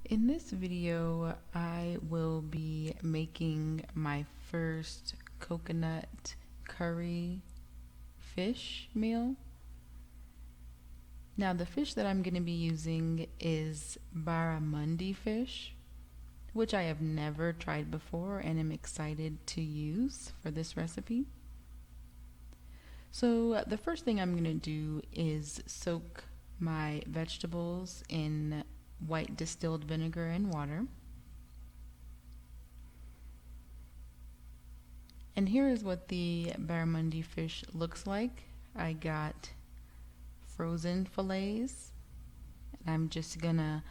In this video, I will be making my first coconut curry fish meal. Now, the fish that I'm going to be using is Barramundi fish, which I have never tried before and am excited to use for this recipe. So the first thing I'm going to do is soak my vegetables in white distilled vinegar and water. And here is what the barramundi fish looks like. I got frozen fillets, and I'm just gonna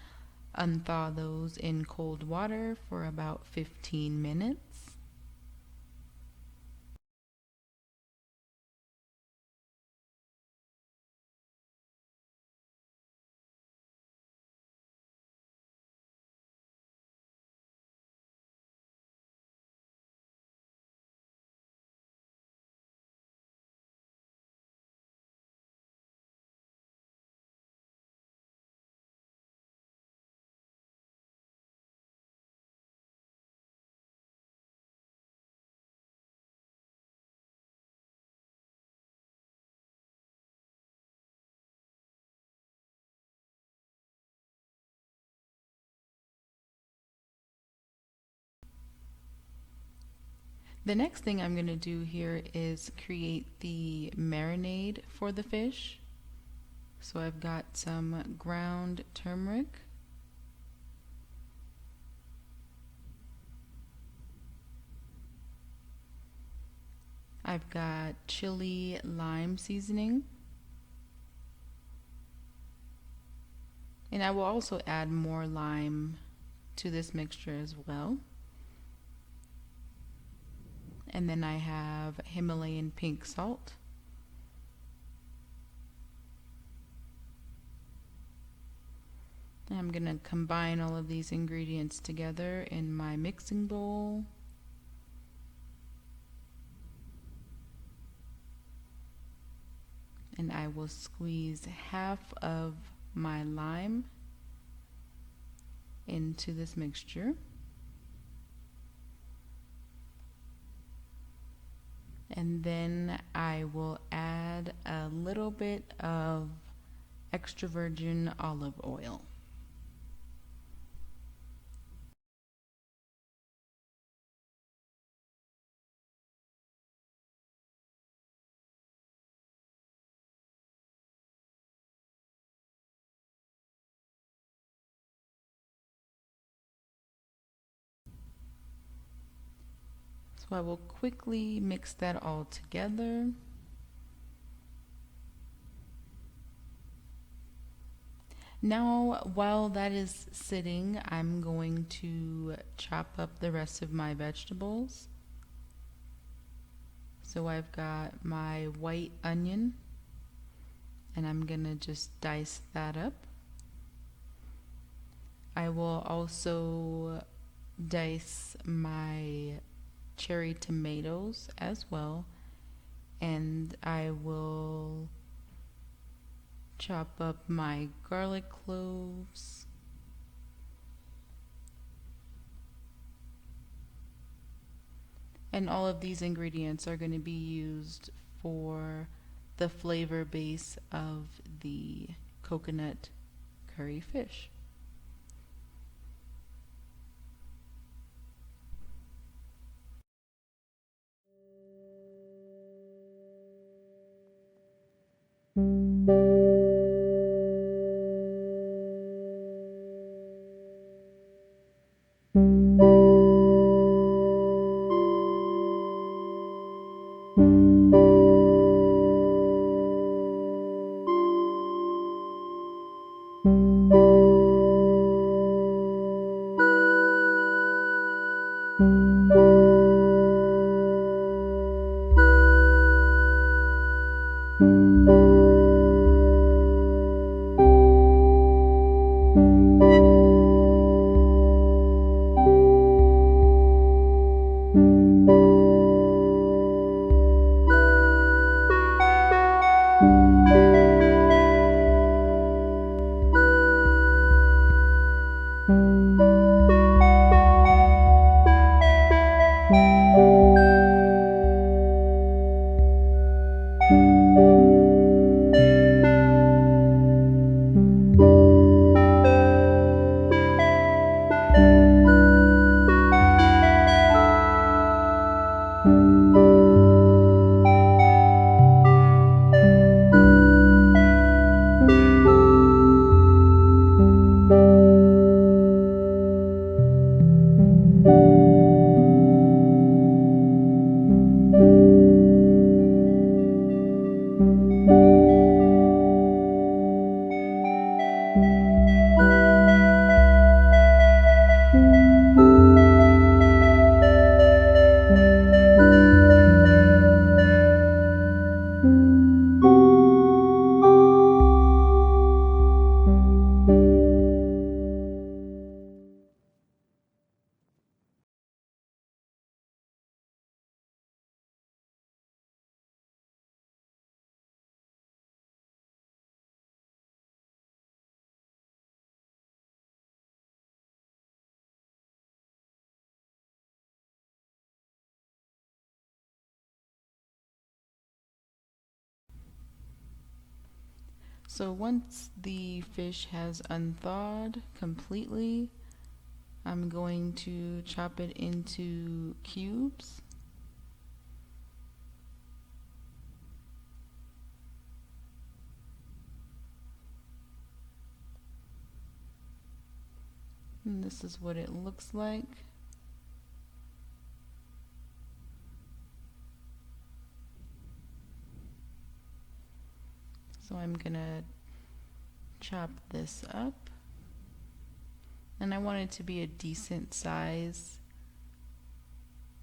unthaw those in cold water for about 15 minutes. The next thing I'm going to do here is create the marinade for the fish. So I've got some ground turmeric, I've got chili lime seasoning, and I will also add more lime to this mixture as well. And then I have Himalayan pink salt. I'm going to combine all of these ingredients together in my mixing bowl. And I will squeeze half of my lime into this mixture. And then I will add a little bit of extra virgin olive oil. So I will quickly mix that all together. Now, while that is sitting, I'm going to chop up the rest of my vegetables. So I've got my white onion, and I'm gonna just dice that up. I will also dice my cherry tomatoes as well, and I will chop up my garlic cloves, and all of these ingredients are going to be used for the flavor base of the coconut curry fish. So once the fish has unthawed completely, I'm going to chop it into cubes. And this is what it looks like. So I'm gonna chop this up. And I want it to be a decent size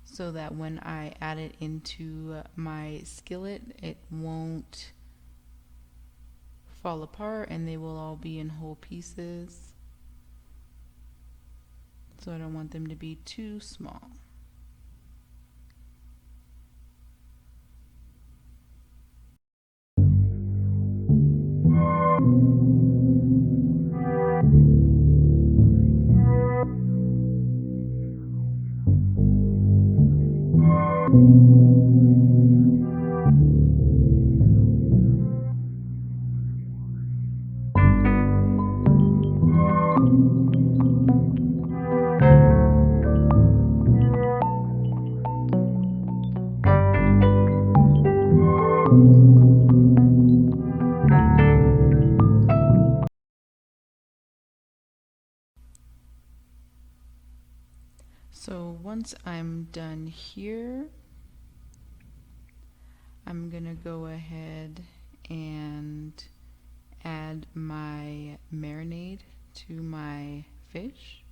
so that when I add it into my skillet, it won't fall apart and they will all be in whole pieces. So I don't want them to be too small. So once I'm done here, I'm gonna go ahead and add my marinade to my fish.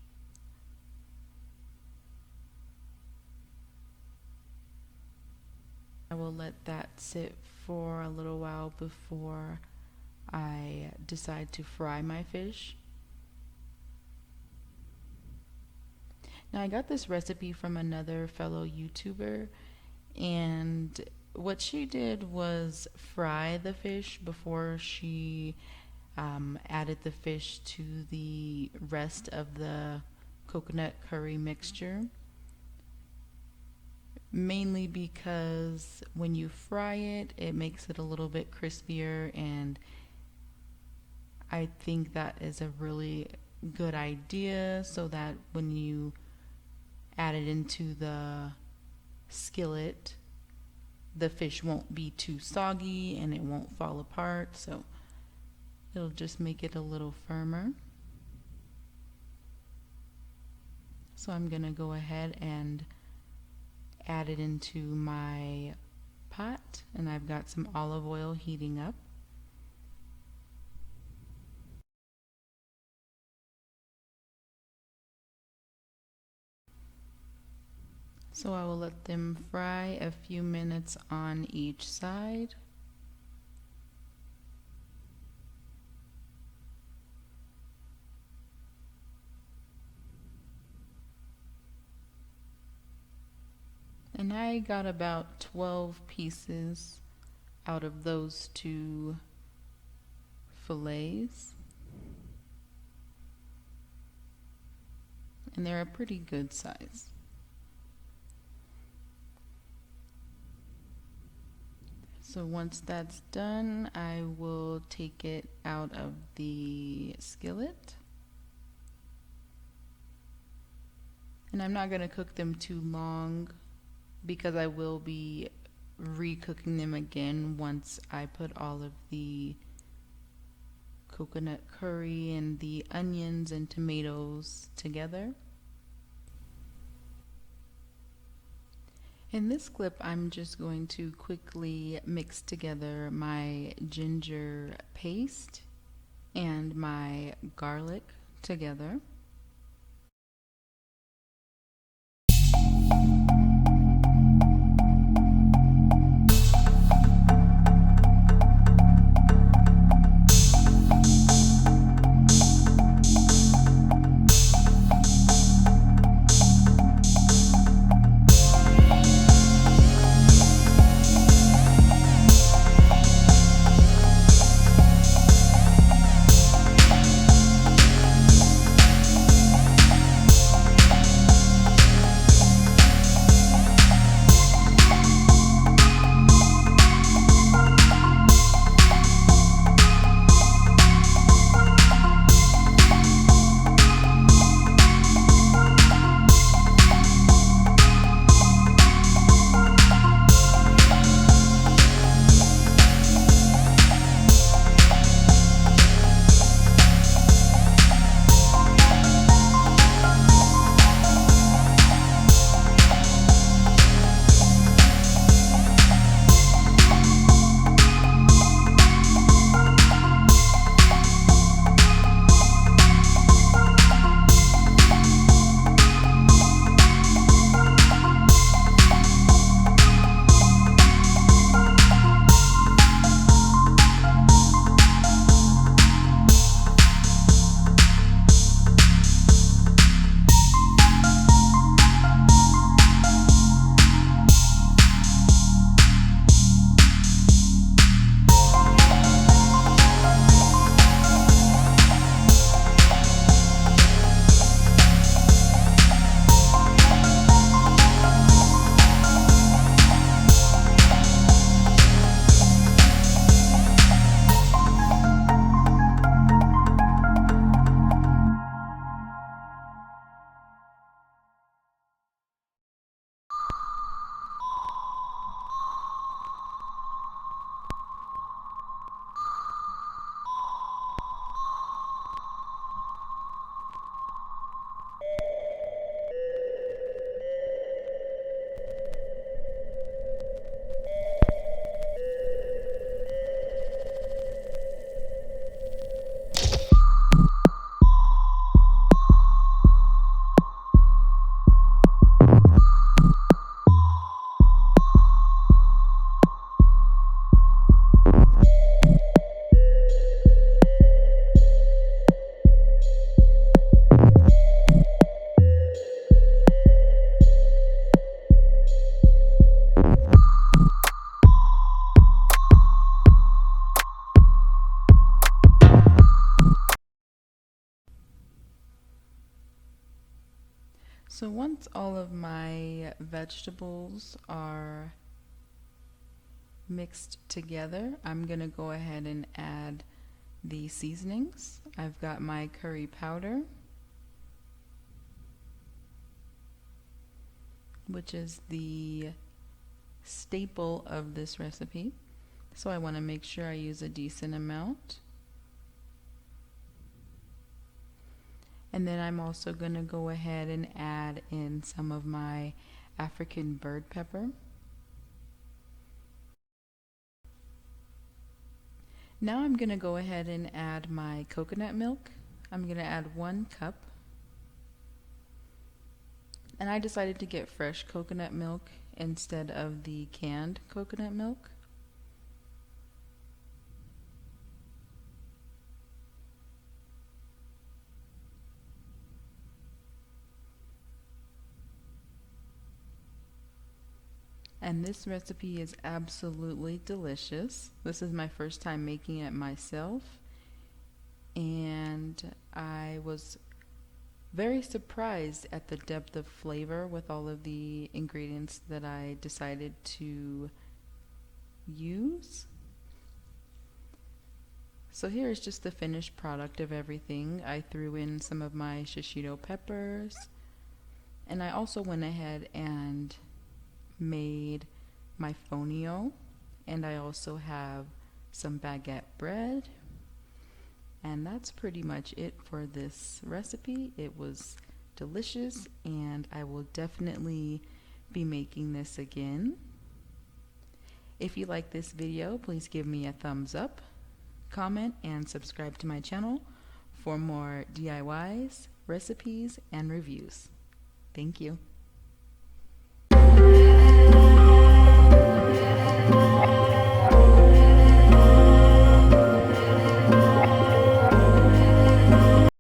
I will let that sit for a little while before I decide to fry my fish. Now I got this recipe from another fellow YouTuber, and what she did was fry the fish before she added the fish to the rest of the coconut curry mixture. Mainly because when you fry it, it makes it a little bit crispier, and I think that is a really good idea so that when you add it into the skillet, the fish won't be too soggy and it won't fall apart, so it'll just make it a little firmer. So I'm gonna go ahead and add it into my pot, and I've got some olive oil heating up. So I will let them fry a few minutes on each side. And I got about 12 pieces out of those 2 fillets. And they're a pretty good size. So once that's done, I will take it out of the skillet. And I'm not going to cook them too long because I will be re-cooking them again once I put all of the coconut curry and the onions and tomatoes together. In this clip, I'm just going to quickly mix together my ginger paste and my garlic together. So once all of my vegetables are mixed together, I'm gonna go ahead and add the seasonings. I've got my curry powder, which is the staple of this recipe. So I want to make sure I use a decent amount. And then I'm also going to go ahead and add in some of my African bird pepper. Now I'm going to go ahead and add my coconut milk. I'm going to add 1 cup. And I decided to get fresh coconut milk instead of the canned coconut milk. And this recipe is absolutely delicious. This is my first time making it myself, and I was very surprised at the depth of flavor with all of the ingredients that I decided to use. So here is just the finished product of everything. I threw in some of my shishito peppers, and I also went ahead and made my fonio, and I also have some baguette bread, and that's pretty much it for this recipe. It was delicious, and I will definitely be making this again. If you like this video, please give me a thumbs up, comment, and subscribe to my channel for more DIYs, recipes, and reviews. Thank you.